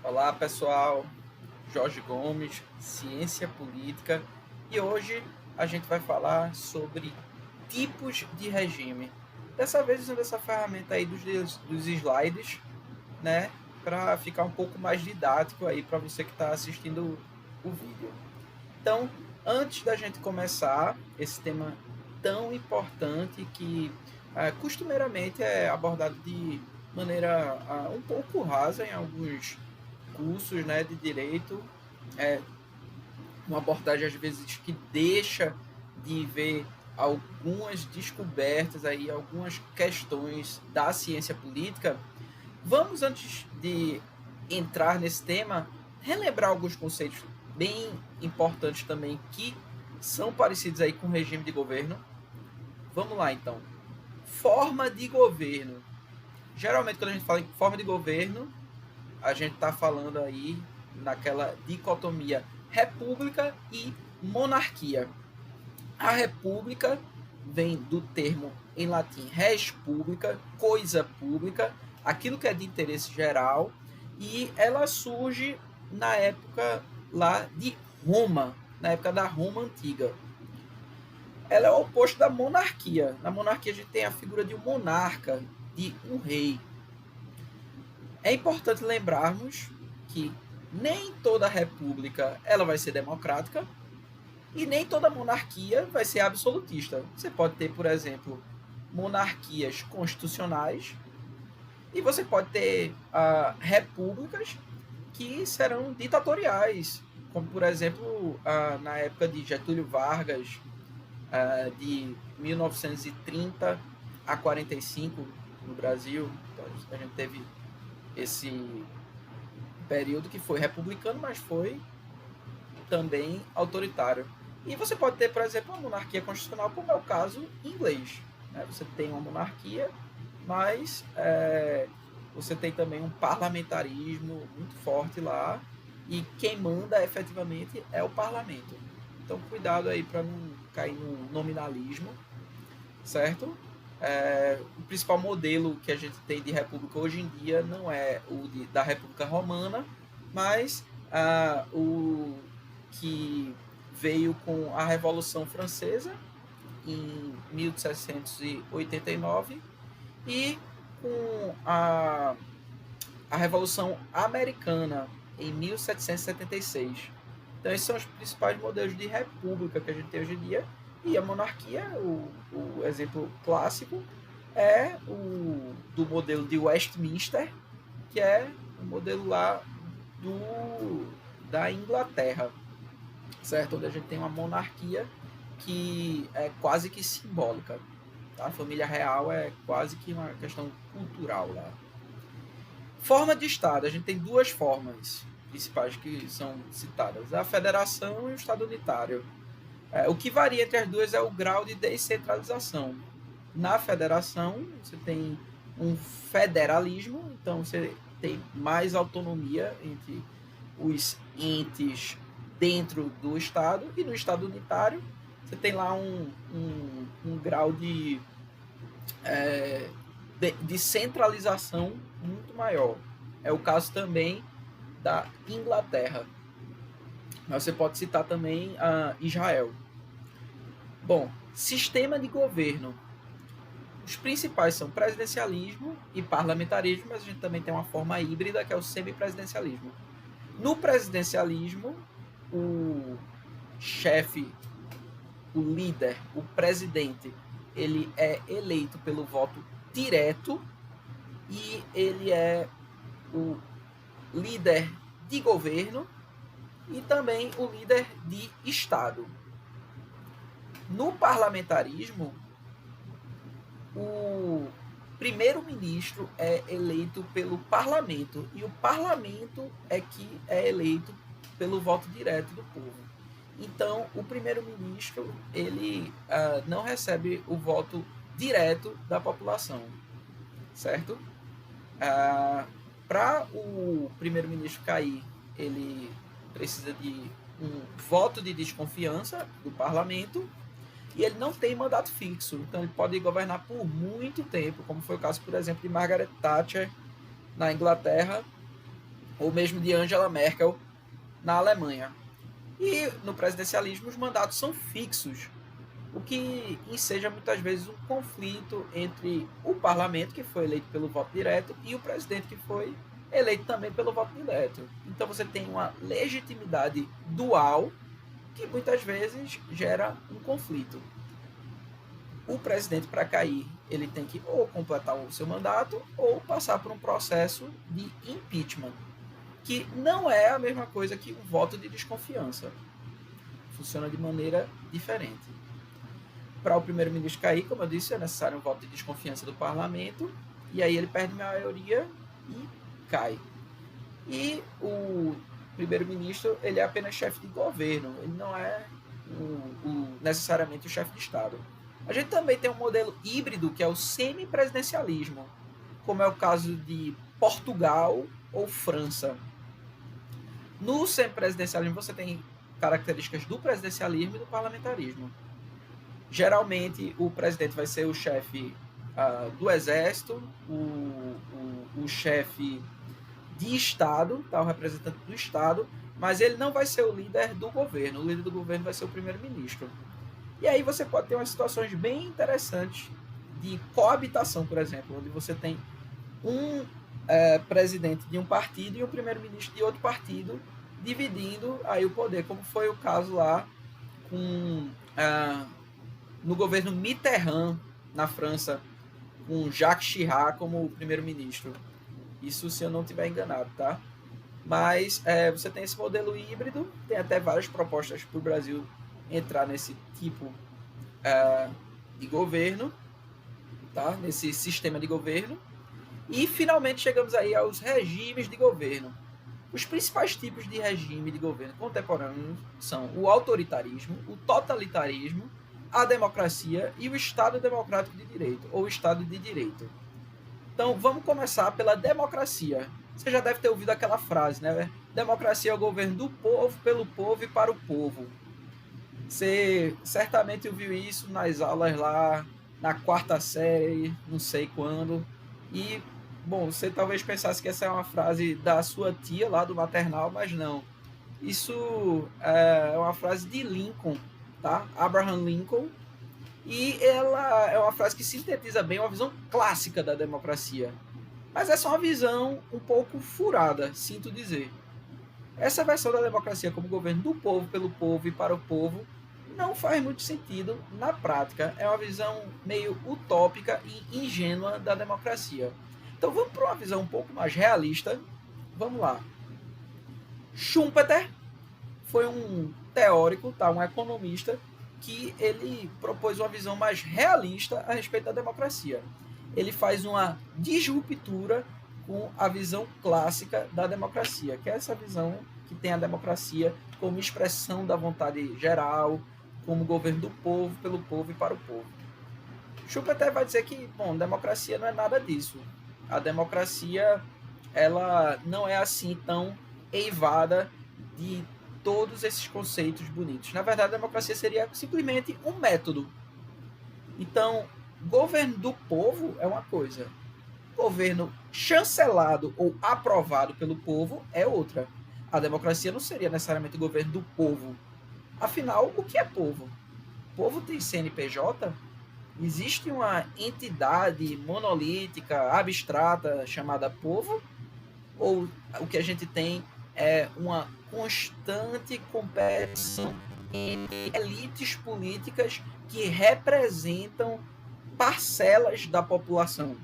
Olá pessoal, Jorge Gomes, Ciência Política, e hoje a gente vai falar sobre tipos de regime. Dessa vez usando essa ferramenta aí dos slides, né, para ficar um pouco mais didático aí para você que está assistindo o vídeo. Então, antes da gente começar esse tema tão importante que costumeiramente é abordado de maneira um pouco rasa em alguns cursos, né, de direito, é uma abordagem às vezes que deixa de ver algumas descobertas aí, algumas questões da ciência política. Vamos, antes de entrar nesse tema, relembrar alguns conceitos bem importantes também que são parecidos aí com o regime de governo. Vamos lá, então. Forma de governo. Geralmente, quando a gente fala em forma de governo, a gente está falando aí naquela dicotomia república e monarquia. A república vem do termo em latim res publica, coisa pública, aquilo que é de interesse geral, e ela surge na época lá de Roma, na época da Roma antiga. Ela é o oposto da monarquia. Na monarquia a gente tem a figura de um monarca, de um rei. É importante lembrarmos que nem toda república ela vai ser democrática e nem toda monarquia vai ser absolutista. Você pode ter, por exemplo, monarquias constitucionais e você pode ter repúblicas que serão ditatoriais, como por exemplo na época de Getúlio Vargas, de 1930 a 45 no Brasil. Então a gente teve esse período que foi republicano, mas foi também autoritário. E você pode ter, por exemplo, uma monarquia constitucional, como é o caso inglês. Né? Você tem uma monarquia, mas você tem também um parlamentarismo muito forte lá, e quem manda efetivamente é o parlamento. Então, cuidado aí para não cair no nominalismo, certo? O principal modelo que a gente tem de república hoje em dia não é o da República Romana, mas o que veio com a Revolução Francesa em 1789 e com a Revolução Americana em 1776. Então, esses são os principais modelos de república que a gente tem hoje em dia. E a monarquia, o exemplo clássico, é o do modelo de Westminster, que é o modelo lá da Inglaterra, certo? Onde a gente tem uma monarquia que é quase que simbólica. Tá? A família real é quase que uma questão cultural lá. Forma de Estado, a gente tem duas formas principais que são citadas: a federação e o Estado unitário. O que varia entre as duas é o grau de descentralização. Na federação, você tem um federalismo, então você tem mais autonomia entre os entes dentro do Estado, e no Estado unitário você tem lá um grau de centralização muito maior. É o caso também da Inglaterra. Mas você pode citar também Israel. Bom, sistema de governo. Os principais são presidencialismo e parlamentarismo, mas a gente também tem uma forma híbrida, que é o semipresidencialismo. No presidencialismo, o chefe, o líder, o presidente, ele é eleito pelo voto direto e ele é o líder de governo e também o líder de Estado. No parlamentarismo, o primeiro-ministro é eleito pelo parlamento e o parlamento é que é eleito pelo voto direto do povo. Então, o primeiro-ministro ele não recebe o voto direto da população, certo? Para o primeiro-ministro cair, ele precisa de um voto de desconfiança do parlamento e ele não tem mandato fixo, então ele pode governar por muito tempo, como foi o caso, por exemplo, de Margaret Thatcher na Inglaterra, ou mesmo de Angela Merkel na Alemanha. E no presidencialismo os mandatos são fixos, o que enseja muitas vezes um conflito entre o parlamento, que foi eleito pelo voto direto, e o presidente, que foi eleito também pelo voto direto. Então você tem uma legitimidade dual que muitas vezes gera um conflito. O presidente, para cair, ele tem que ou completar o seu mandato ou passar por um processo de impeachment, que não é a mesma coisa que um voto de desconfiança. Funciona de maneira diferente. Para o primeiro-ministro cair, como eu disse, é necessário um voto de desconfiança do parlamento, e aí ele perde a maioria e cai. E o primeiro-ministro, ele é apenas chefe de governo, ele não é necessariamente o chefe de Estado. A gente também tem um modelo híbrido, que é o semipresidencialismo, como é o caso de Portugal ou França. No semipresidencialismo você tem características do presidencialismo e do parlamentarismo. Geralmente o presidente vai ser o chefe do exército, o chefe de Estado, tá? O representante do Estado, mas ele não vai ser o líder do governo. O líder do governo vai ser o primeiro-ministro. E aí você pode ter umas situações bem interessantes de coabitação, por exemplo, onde você tem um presidente de um partido e um primeiro-ministro de outro partido, dividindo aí o poder, como foi o caso lá com no governo Mitterrand, na França, com Jacques Chirac como primeiro-ministro. Isso se eu não estiver enganado, tá? Mas você tem esse modelo híbrido, tem até várias propostas para o Brasil entrar nesse tipo de governo, tá? Nesse sistema de governo. E finalmente chegamos aí aos regimes de governo. Os principais tipos de regime de governo contemporâneo são o autoritarismo, o totalitarismo, a democracia e o Estado Democrático de Direito, ou Estado de Direito. Então, vamos começar pela democracia. Você já deve ter ouvido aquela frase, né? Democracia é o governo do povo, pelo povo e para o povo. Você certamente ouviu isso nas aulas lá, na quarta série, não sei quando. E, bom, você talvez pensasse que essa é uma frase da sua tia lá do maternal, mas não. Isso é uma frase de Lincoln, tá? Abraham Lincoln. E ela é uma frase que sintetiza bem uma visão clássica da democracia. Mas essa é uma visão um pouco furada, sinto dizer. Essa versão da democracia como governo do povo, pelo povo e para o povo não faz muito sentido na prática. É uma visão meio utópica e ingênua da democracia. Então vamos para uma visão um pouco mais realista. Vamos lá. Schumpeter foi um teórico, tá? Um economista, que ele propôs uma visão mais realista a respeito da democracia. Ele faz uma disruptura com a visão clássica da democracia, que é essa visão que tem a democracia como expressão da vontade geral, como governo do povo, pelo povo e para o povo. Schumpeter vai dizer que, bom, democracia não é nada disso. A democracia, ela não é assim tão eivada de todos esses conceitos bonitos. Na verdade, a democracia seria simplesmente um método. Então, governo do povo é uma coisa. Governo chancelado ou aprovado pelo povo é outra. A democracia não seria necessariamente o governo do povo. Afinal, o que é povo? O povo tem CNPJ? Existe uma entidade monolítica, abstrata, chamada povo? Ou o que a gente tem é uma constante competição entre elites políticas que representam parcelas da população?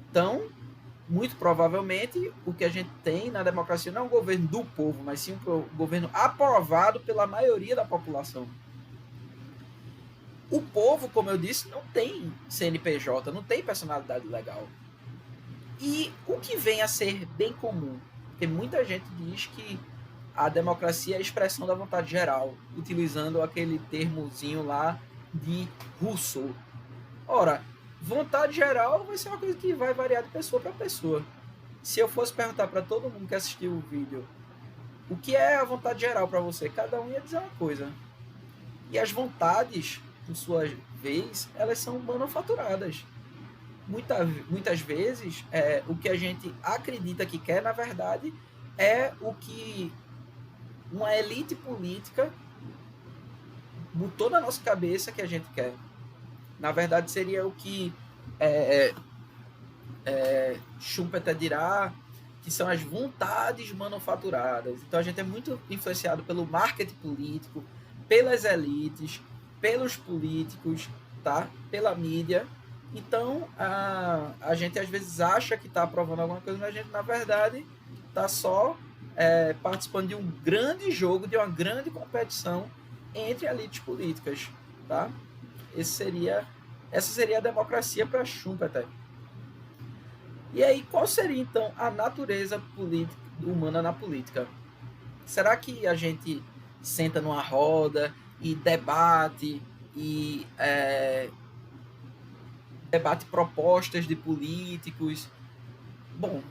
Então, muito provavelmente, o que a gente tem na democracia não é um governo do povo, mas sim um governo aprovado pela maioria da população. O povo, como eu disse, não tem CNPJ, não tem personalidade legal. E o que vem a ser bem comum? Porque muita gente diz que a democracia é a expressão da vontade geral, utilizando aquele termozinho lá de Rousseau. Ora, vontade geral vai ser uma coisa que vai variar de pessoa para pessoa. Se eu fosse perguntar para todo mundo que assistiu o vídeo o que é a vontade geral para você, cada um ia dizer uma coisa. E as vontades, por sua vez, elas são manufaturadas. muitas vezes, o que a gente acredita que quer, na verdade, é o que uma elite política botou na nossa cabeça que a gente quer. Na verdade, seria o que Schumpeter dirá que são as vontades manufaturadas. Então a gente é muito influenciado pelo marketing político, pelas elites, pelos políticos, tá? Pela mídia. Então a gente às vezes acha que está aprovando alguma coisa, mas a gente na verdade está só participando de um grande jogo, de uma grande competição entre elites políticas, tá? Essa seria a democracia para Schumpeter. E aí, qual seria então a natureza humana na política? Será que a gente senta numa roda e debate debate propostas de políticos? Bom,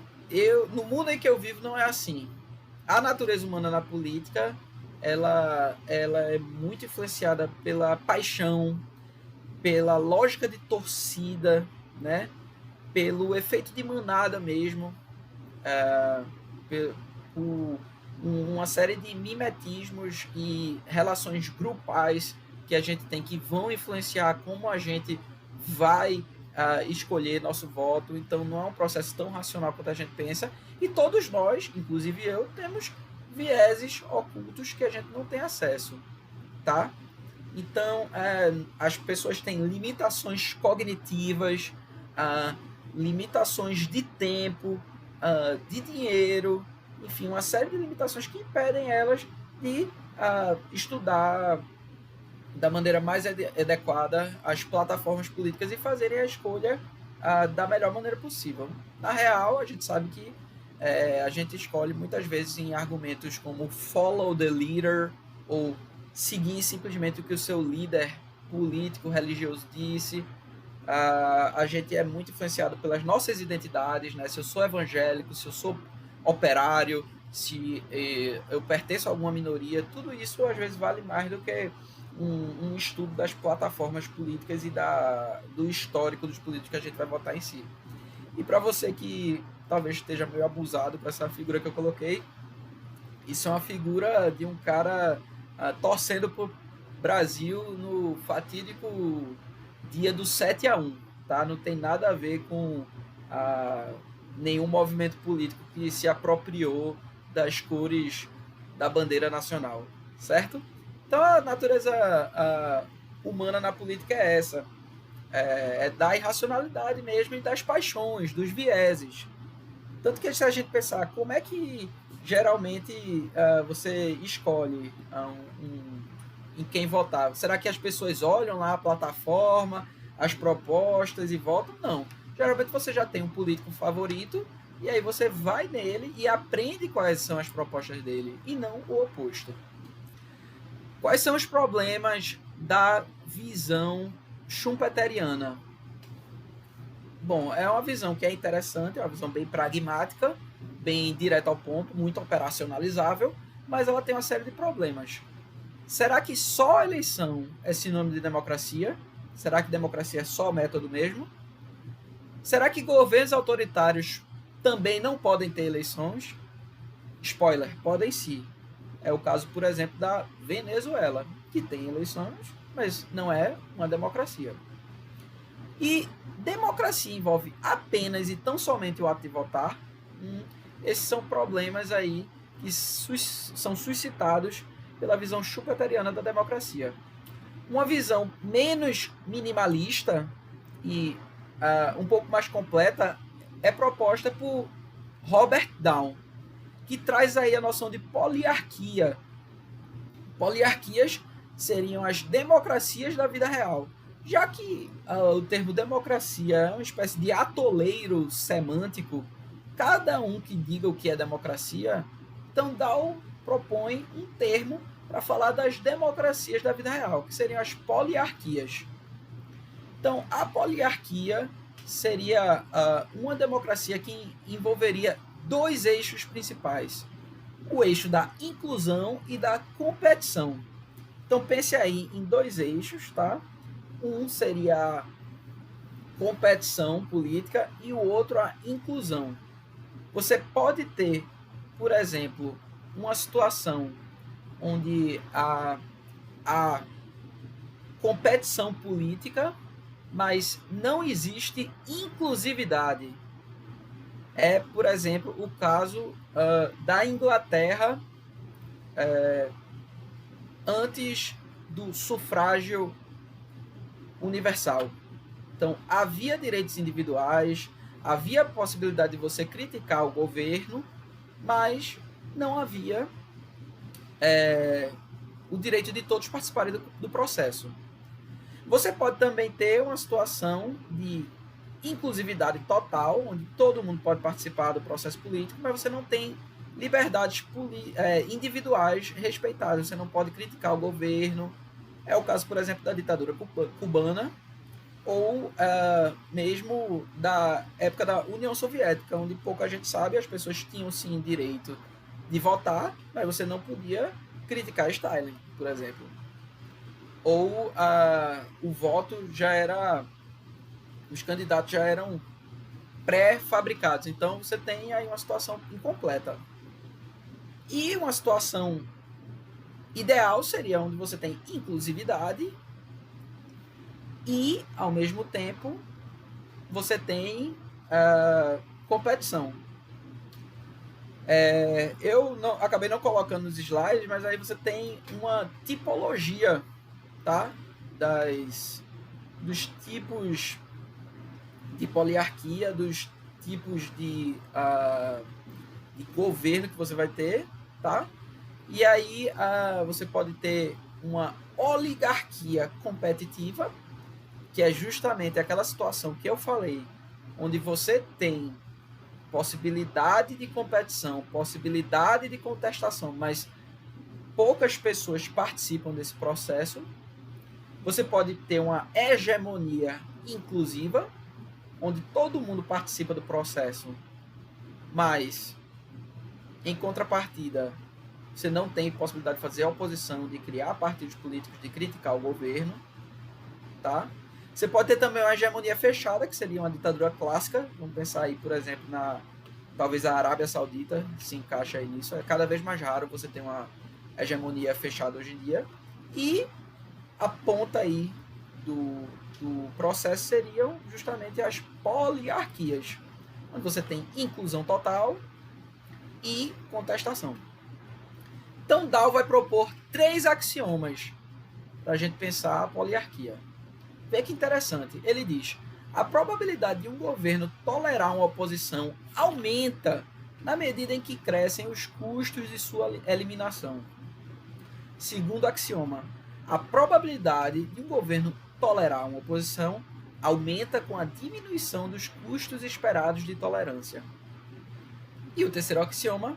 no mundo em que eu vivo não é assim. A natureza humana na política ela é muito influenciada pela paixão, pela lógica de torcida, né? Pelo efeito de manada mesmo, por uma série de mimetismos e relações grupais que a gente tem que vão influenciar como a gente vai escolher nosso voto. Então não é um processo tão racional quanto a gente pensa, e todos nós, inclusive eu, temos vieses ocultos que a gente não tem acesso, tá? Então as pessoas têm limitações cognitivas, limitações de tempo, de dinheiro, enfim, uma série de limitações que impedem elas de estudar da maneira mais adequada as plataformas políticas e fazerem a escolha da melhor maneira possível. Na real, a gente sabe que a gente escolhe muitas vezes em argumentos como follow the leader, ou seguir simplesmente o que o seu líder político, religioso disse. A gente é muito influenciado pelas nossas identidades, né? Se eu sou evangélico, se eu sou operário, se eu pertenço a alguma minoria, tudo isso às vezes vale mais do que um estudo das plataformas políticas e do histórico dos políticos que a gente vai votar em si. E para você que talvez esteja meio abusado com essa figura que eu coloquei, isso é uma figura de um cara torcendo pro Brasil no fatídico dia do 7-1, tá? Não tem nada a ver com nenhum movimento político que se apropriou das cores da bandeira nacional, certo? Então a natureza humana na política é essa, é da irracionalidade mesmo e das paixões, dos vieses. Tanto que se a gente pensar como é que geralmente você escolhe em quem votar, será que as pessoas olham lá a plataforma, as propostas e votam? Não. Geralmente você já tem um político favorito e aí você vai nele e aprende quais são as propostas dele, e não o oposto. Quais são os problemas da visão schumpeteriana? Bom, é uma visão que é interessante, é uma visão bem pragmática, bem direta ao ponto, muito operacionalizável, mas ela tem uma série de problemas. Será que só a eleição é sinônimo de democracia? Será que democracia é só método mesmo? Será que governos autoritários também não podem ter eleições? Spoiler, podem sim. É o caso, por exemplo, da Venezuela, que tem eleições, mas não é uma democracia. E democracia envolve apenas e tão somente o ato de votar? Esses são problemas aí que são suscitados pela visão schumpeteriana da democracia. Uma visão menos minimalista e um pouco mais completa é proposta por Robert Dahl, que traz aí a noção de poliarquia. Poliarquias seriam as democracias da vida real, já que o termo democracia é uma espécie de atoleiro semântico. Cada um que diga o que é democracia, então Dahl propõe um termo para falar das democracias da vida real, que seriam as poliarquias. Então, a poliarquia seria uma democracia que envolveria dois eixos principais: o eixo da inclusão e da competição. Então, pense aí em dois eixos, tá? Um seria competição política e o outro a inclusão. Você pode ter, por exemplo, uma situação onde a competição política, mas não existe inclusividade. É, por exemplo, o caso da Inglaterra antes do sufrágio universal. Então, havia direitos individuais, havia a possibilidade de você criticar o governo, mas não havia o direito de todos participarem do processo. Você pode também ter uma situação de inclusividade total, onde todo mundo pode participar do processo político, mas você não tem liberdades individuais respeitadas. Você não pode criticar o governo. É o caso, por exemplo, da ditadura cubana, ou mesmo da época da União Soviética, onde pouca gente sabe, as pessoas tinham sim direito de votar, mas você não podia criticar Stalin, por exemplo. Ou o voto já era... os candidatos já eram pré-fabricados. Então você tem aí uma situação incompleta. E uma situação ideal seria onde você tem inclusividade e, ao mesmo tempo, você tem competição. Eu acabei não colocando nos slides, mas aí você tem uma tipologia, tá? Dos tipos de poliarquia, dos tipos de governo que você vai ter, tá? E aí você pode ter uma oligarquia competitiva, que é justamente aquela situação que eu falei, onde você tem possibilidade de competição, possibilidade de contestação, mas poucas pessoas participam desse processo. Você pode ter uma hegemonia inclusiva, onde todo mundo participa do processo, mas, em contrapartida, você não tem possibilidade de fazer oposição, de criar partidos políticos, de criticar o governo, tá? Você pode ter também uma hegemonia fechada, que seria uma ditadura clássica. Vamos pensar aí, por exemplo, talvez a Arábia Saudita se encaixa aí nisso. É cada vez mais raro você ter uma hegemonia fechada hoje em dia. E a ponta aí do processo seriam justamente as poliarquias, onde você tem inclusão total e contestação. Então, Dow vai propor 3 axiomas para a gente pensar a poliarquia. Vê que interessante. Ele diz: a probabilidade de um governo tolerar uma oposição aumenta na medida em que crescem os custos de sua eliminação. Segundo axioma, a probabilidade de um governo tolerar uma oposição aumenta com a diminuição dos custos esperados de tolerância. E o terceiro axioma: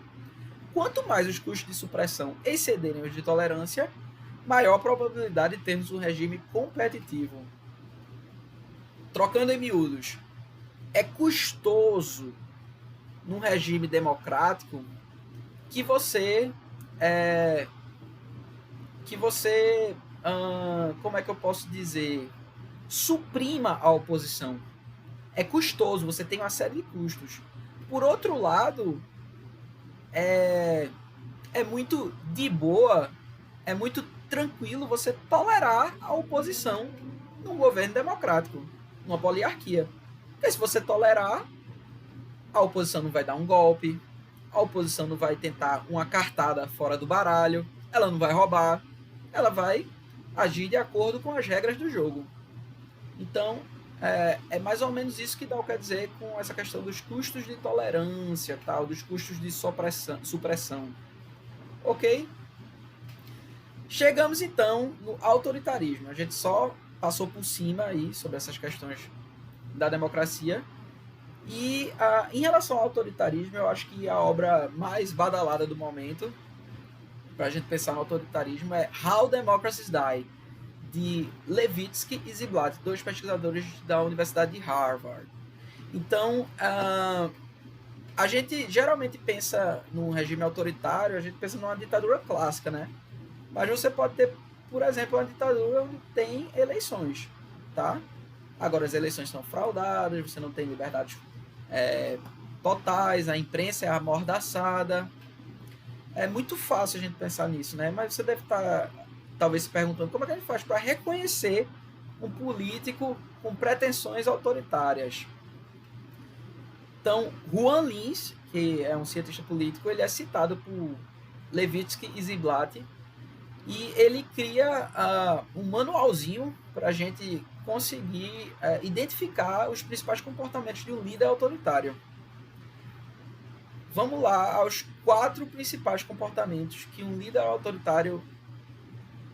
quanto mais os custos de supressão excederem os de tolerância, maior a probabilidade de termos um regime competitivo. Trocando em miúdos, é custoso num regime democrático que você como é que eu posso dizer, suprima a oposição. É custoso, você tem uma série de custos. Por outro lado, é muito de boa, é muito tranquilo você tolerar a oposição num governo democrático, numa poliarquia. Porque se você tolerar, a oposição não vai dar um golpe, a oposição não vai tentar uma cartada fora do baralho, ela não vai roubar, ela vai agir de acordo com as regras do jogo. Então, é mais ou menos isso que Dow quer dizer com essa questão dos custos de tolerância, tal, dos custos de supressão. Ok? Chegamos então no autoritarismo. A gente só passou por cima aí sobre essas questões da democracia. E em relação ao autoritarismo, eu acho que a obra mais badalada do momento para a gente pensar no autoritarismo é How Democracies Die, de Levitsky e Ziblatt, 2 pesquisadores da Universidade de Harvard. Então, a gente geralmente pensa num regime autoritário, a gente pensa numa ditadura clássica, né? Mas você pode ter, por exemplo, uma ditadura onde tem eleições, tá? Agora as eleições são fraudadas, você não tem liberdades totais, a imprensa é amordaçada. É muito fácil a gente pensar nisso, né? Mas você deve estar talvez se perguntando como é que a gente faz para reconhecer um político com pretensões autoritárias. Então, Juan Lins, que é um cientista político, ele é citado por Levitsky e Ziblatt, e ele cria um manualzinho para a gente conseguir identificar os principais comportamentos de um líder autoritário. Vamos lá aos 4 principais comportamentos que um líder autoritário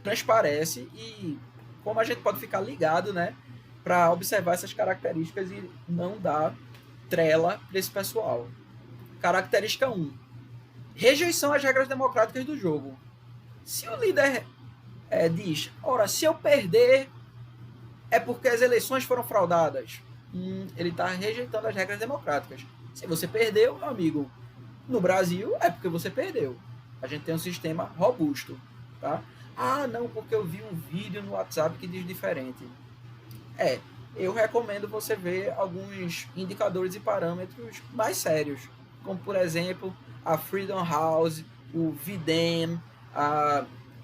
transparece e como a gente pode ficar ligado, né, para observar essas características e não dar trela para esse pessoal. Característica 1. Rejeição às regras democráticas do jogo. Se o líder diz, ora, se eu perder é porque as eleições foram fraudadas, ele está rejeitando as regras democráticas. Se você perdeu, meu amigo, no Brasil é porque você perdeu. A gente tem um sistema robusto, tá? Ah, não, porque eu vi um vídeo no WhatsApp que diz diferente. Eu recomendo você ver alguns indicadores e parâmetros mais sérios, como por exemplo a Freedom House, o VDEM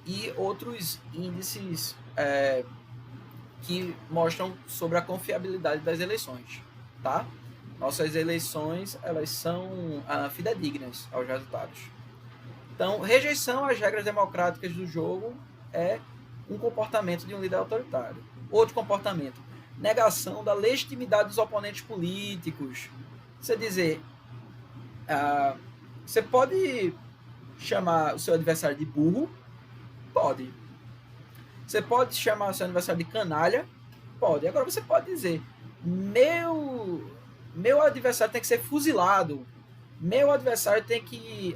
e outros índices que mostram sobre a confiabilidade das eleições, tá? Nossas eleições, elas são fidedignas aos resultados. Então, rejeição às regras democráticas do jogo é um comportamento de um líder autoritário. Outro comportamento, negação da legitimidade dos oponentes políticos. Você dizer, você pode chamar o seu adversário de burro? Pode. Você pode chamar o seu adversário de canalha? Pode. Agora você pode dizer, meu adversário tem que ser fuzilado, meu adversário tem que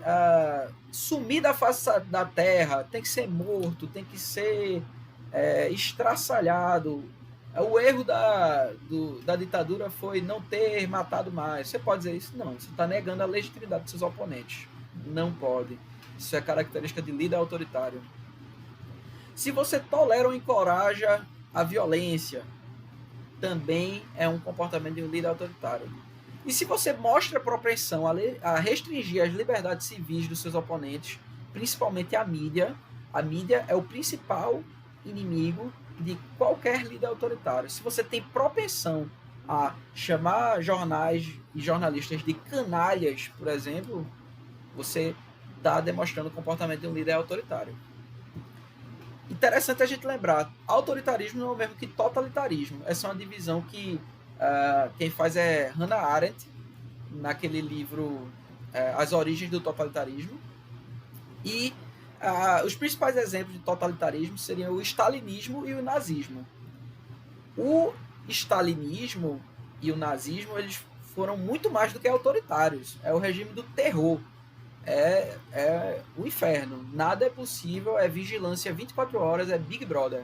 sumir da face da terra, tem que ser morto, tem que ser estraçalhado. O erro da ditadura foi não ter matado mais. Você pode dizer isso? Não, você está negando a legitimidade dos seus oponentes. Não pode. Isso é característica de líder autoritário. Se você tolera ou encoraja a violência, também é um comportamento de um líder autoritário. E se você mostra propensão a restringir as liberdades civis dos seus oponentes, principalmente a mídia é o principal inimigo de qualquer líder autoritário. Se você tem propensão a chamar jornais e jornalistas de canalhas, por exemplo, você está demonstrando o comportamento de um líder autoritário. Interessante a gente lembrar, autoritarismo não é o mesmo que totalitarismo. Essa é uma divisão que quem faz é Hannah Arendt, naquele livro As Origens do Totalitarismo. E os principais exemplos de totalitarismo seriam o stalinismo e o nazismo. O stalinismo e o nazismo, eles foram muito mais do que autoritários. É o regime do terror. É o inferno. Nada é possível, é vigilância 24 horas, é Big Brother.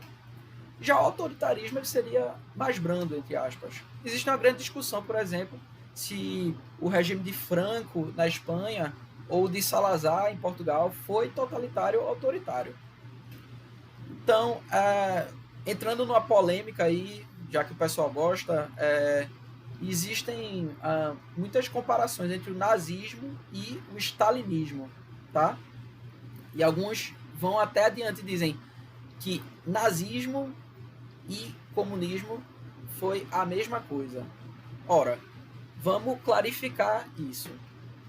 Já o autoritarismo ele seria mais brando, entre aspas. Existe uma grande discussão, por exemplo, se o regime de Franco na Espanha ou de Salazar em Portugal foi totalitário ou autoritário. Então, entrando numa polêmica aí, já que o pessoal gosta, existem muitas comparações entre o nazismo e o stalinismo, tá? E alguns vão até adiante e dizem que nazismo e comunismo foi a mesma coisa. Ora, vamos clarificar isso.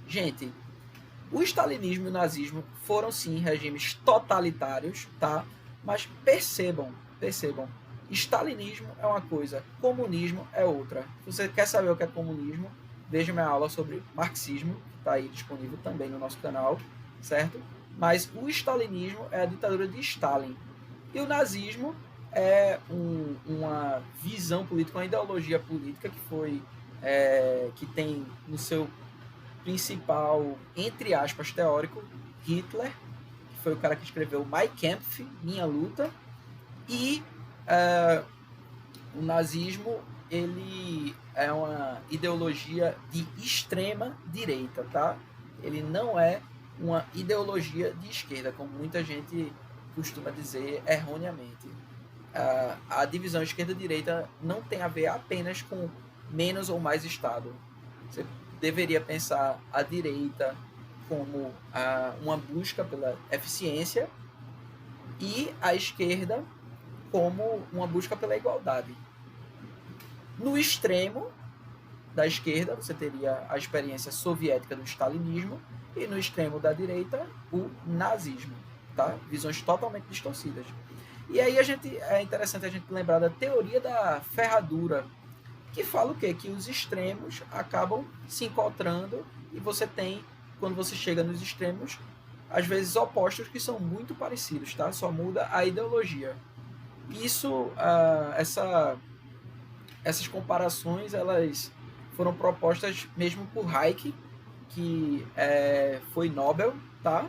Gente, o stalinismo e o nazismo foram sim regimes totalitários, tá? Mas percebam, stalinismo é uma coisa, comunismo é outra. Se você quer saber o que é comunismo, veja minha aula sobre marxismo, que está aí disponível também no nosso canal, certo? Mas o stalinismo é a ditadura de Stalin. E o nazismo é uma visão política, uma ideologia política que foi que tem no seu principal, entre aspas, teórico, Hitler, que foi o cara que escreveu Mein Kampf, Minha Luta, e o nazismo ele é uma ideologia de extrema direita, tá? Ele não é uma ideologia de esquerda, como muita gente costuma dizer erroneamente. a divisão esquerda-direita não tem a ver apenas com menos ou mais Estado. Você deveria pensar a direita como uma busca pela eficiência e a esquerda como uma busca pela igualdade. No extremo da esquerda, você teria a experiência soviética do stalinismo e no extremo da direita, o nazismo. Tá? Visões totalmente distorcidas. E aí é interessante a gente lembrar da teoria da ferradura, que fala o quê? Que os extremos acabam se encontrando e você tem, quando você chega nos extremos, às vezes opostos que são muito parecidos, tá? Só muda a ideologia. Isso, essas comparações, elas foram propostas mesmo por Hayek, que foi Nobel, tá?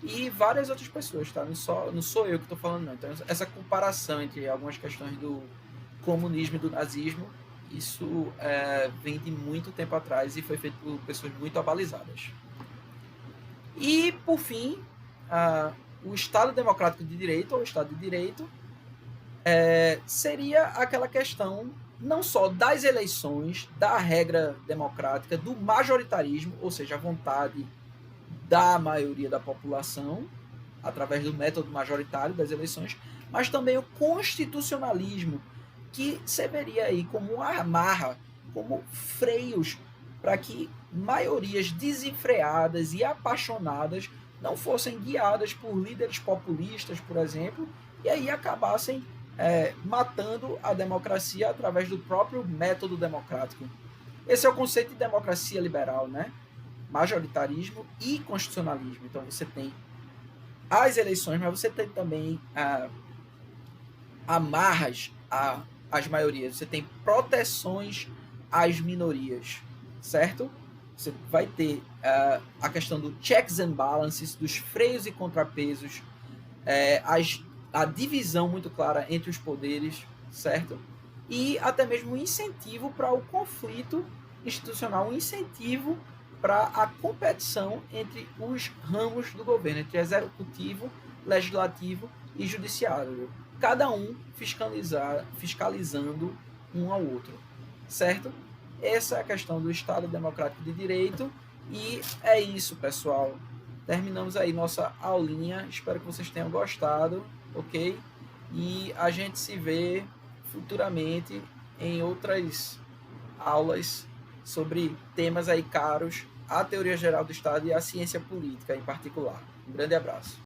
E várias outras pessoas, tá? Não sou eu que estou falando, não. Então, essa comparação entre algumas questões do comunismo e do nazismo, isso vem de muito tempo atrás e foi feito por pessoas muito abalizadas. E, por fim, o Estado Democrático de Direito, ou Estado de Direito, seria aquela questão não só das eleições, da regra democrática, do majoritarismo, ou seja, a vontade da maioria da população, através do método majoritário das eleições, mas também o constitucionalismo, que serviria aí como uma amarra, como freios para que maiorias desenfreadas e apaixonadas não fossem guiadas por líderes populistas, por exemplo, e aí acabassem matando a democracia através do próprio método democrático. Esse é o conceito de democracia liberal, né? Majoritarismo e constitucionalismo. Então você tem as eleições, mas você tem também amarras às maiorias, você tem proteções às minorias, certo? Você vai ter a questão do checks and balances, dos freios e contrapesos, a divisão muito clara entre os poderes, certo? E até mesmo um incentivo para o conflito institucional, um incentivo para a competição entre os ramos do governo, entre executivo, legislativo e judiciário. Cada um fiscalizando um ao outro, certo? Essa é a questão do Estado Democrático de Direito e é isso, pessoal. Terminamos aí nossa aulinha, espero que vocês tenham gostado, ok? E a gente se vê futuramente em outras aulas sobre temas aí caros, a teoria geral do Estado e a ciência política em particular. Um grande abraço.